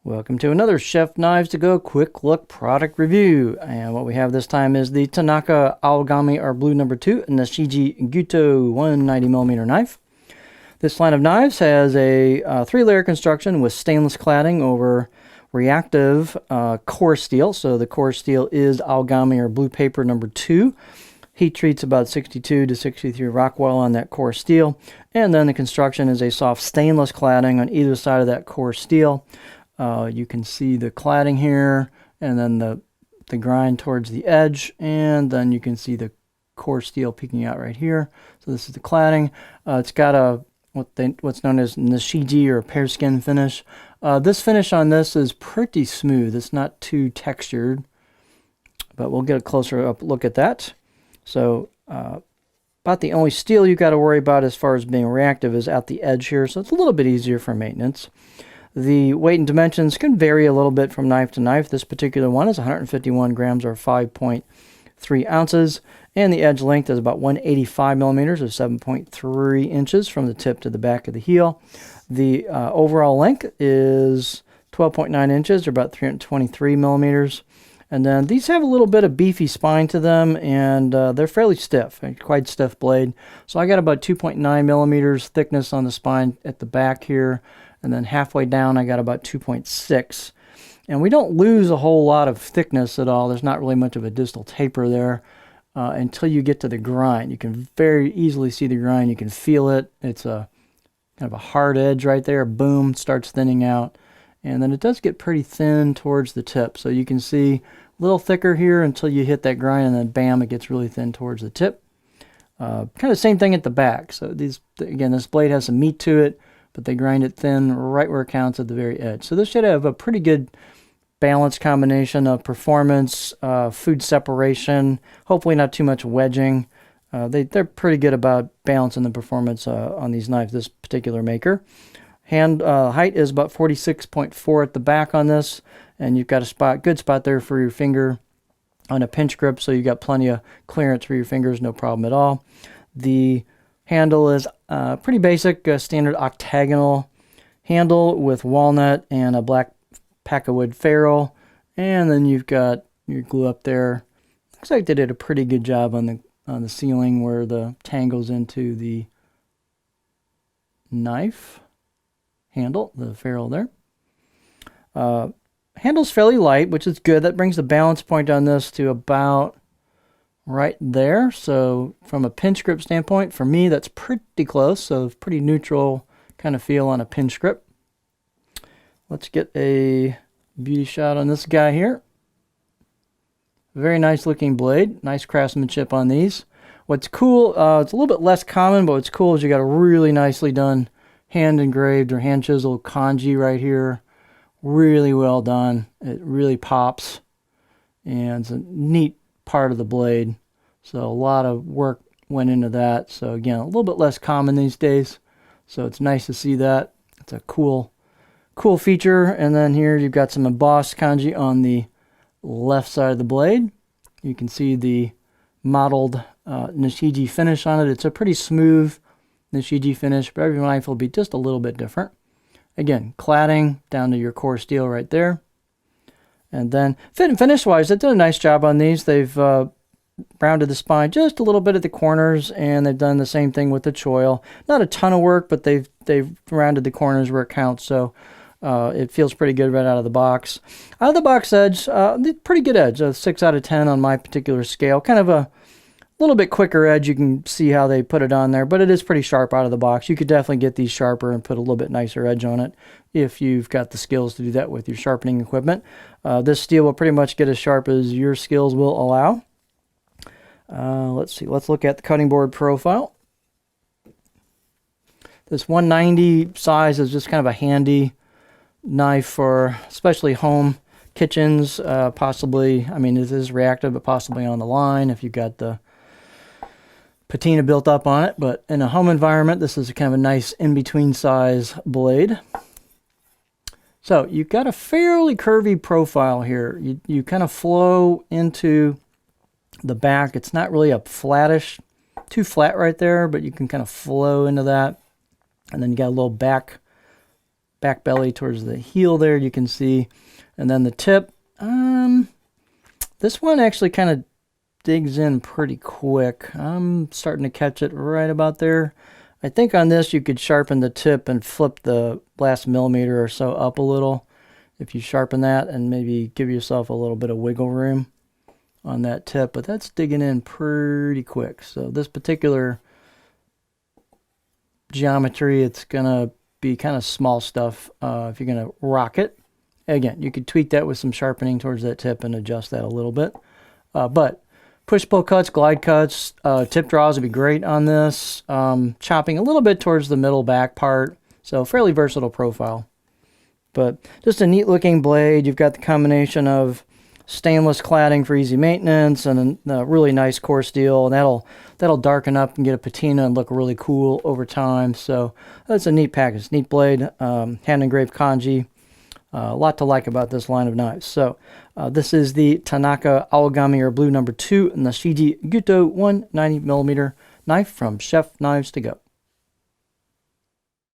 Welcome to another Chef Knives to Go quick look product review. And what we have this time is the Tanaka Blue Nashiji Gyuto 190mm knife. This line of knives has a 3-layer construction with stainless cladding over reactive core steel. So the core steel is Aogami or blue paper number 2. Heat treats about 62 to 63 Rockwell on that core steel. And then the construction is a soft stainless cladding on either side of that core steel. You can see the cladding here, and then the grind towards the edge, and then you can see the core steel peeking out right here. So this is the cladding. It's got a what's known as Nashiji or pear skin finish. This finish on this is pretty smooth. It's not too textured, but we'll get a closer up look at that. So about the only steel you got to worry about as far as being reactive is at the edge here, so it's a little bit easier for maintenance. The weight and dimensions can vary a little bit from knife to knife. This particular one is 151 grams or 5.3 ounces, and the edge length is about 185 millimeters or 7.3 inches from the tip to the back of the heel. The overall length is 12.9 inches or about 323 millimeters. And then these have a little bit of beefy spine to them, and they're fairly stiff, quite stiff blade. So I got about 2.9 millimeters thickness on the spine at the back here. And then halfway down, I got about 2.6. And we don't lose a whole lot of thickness at all. There's not really much of a distal taper there until you get to the grind. You can very easily see the grind. You can feel it. It's a kind of a hard edge right there. Boom, starts thinning out. And then it does get pretty thin towards the tip. So you can see a little thicker here until you hit that grind, and then bam, it gets really thin towards the tip. Kind of same thing at the back. So again, this blade has some meat to it, but they grind it thin right where it counts at the very edge. So this should have a pretty good balanced combination of performance, food separation, hopefully not too much wedging. They're pretty good about balancing the performance on these knives, this particular maker. Hand height is about 46.4 at the back on this, and you've got a good spot there for your finger on a pinch grip, so you got plenty of clearance for your fingers, no problem at all. The handle is pretty basic, standard octagonal handle with walnut and a black packwood ferrule, and then you've got your glue up there. Looks like they did a pretty good job on the ceiling where the tang goes into the knife handle, the ferrule there. Handle's fairly light, which is good. That brings the balance point on this to about right there. So from a pinch grip standpoint, for me, that's pretty close. So it's pretty neutral kind of feel on a pinch grip. Let's get a beauty shot on this guy here. Very nice looking blade. Nice craftsmanship on these. What's cool, it's a little bit less common, but what's cool is you got a really nicely done hand engraved or hand chiseled kanji right here. Really well done. It really pops, and it's a neat part of the blade. So a lot of work went into that. So again, a little bit less common these days. So it's nice to see that. It's a cool feature. And then here you've got some embossed kanji on the left side of the blade. You can see the modeled Nashiji finish on it. It's a pretty smooth Nashiji finish, but every knife will be just a little bit different. Again, cladding down to your core steel right there. And then fit and finish wise, they did a nice job on these. They've rounded the spine just a little bit at the corners, and they've done the same thing with the choil. Not a ton of work, but they've rounded the corners where it counts, so it feels pretty good right out of the box. Out of the box edge, pretty good edge, a 6 out of 10 on my particular scale. Kind of a little bit quicker edge. You can see how they put it on there, but it is pretty sharp out of the box. You could definitely get these sharper and put a little bit nicer edge on it if you've got the skills to do that with your sharpening equipment. This steel will pretty much get as sharp as your skills will allow. Let's see. Let's look at the cutting board profile. This 190 size is just kind of a handy knife for especially home kitchens. Possibly, I mean, it is reactive, but possibly on the line if you've got the patina built up on it. But in a home environment, this is kind of a nice in-between size blade. So you've got a fairly curvy profile here. You kind of flow into the back. It's not really a flattish, too flat right there, but you can kind of flow into that. And then you got a little back back belly towards the heel there, you can see. And then the tip, this one actually kind of digs in pretty quick. I'm starting to catch it right about there. I think on this you could sharpen the tip and flip the last millimeter or so up a little. If you sharpen that and maybe give yourself a little bit of wiggle room on that tip, but that's digging in pretty quick. So this particular geometry, it's gonna be kind of small stuff if you're gonna rock it. Again, you could tweak that with some sharpening towards that tip and adjust that a little bit. But push-pull cuts, glide cuts, tip draws would be great on this. Chopping a little bit towards the middle back part. So fairly versatile profile. But just a neat looking blade. You've got the combination of stainless cladding for easy maintenance and a really nice core steel. And that'll darken up and get a patina and look really cool over time. So that's a neat package, neat blade, hand engraved kanji. A lot to like about this line of knives. So this is the Tanaka Aogami or Blue No. 2 Nashiji Gyuto 190mm knife from Chef Knives to Go.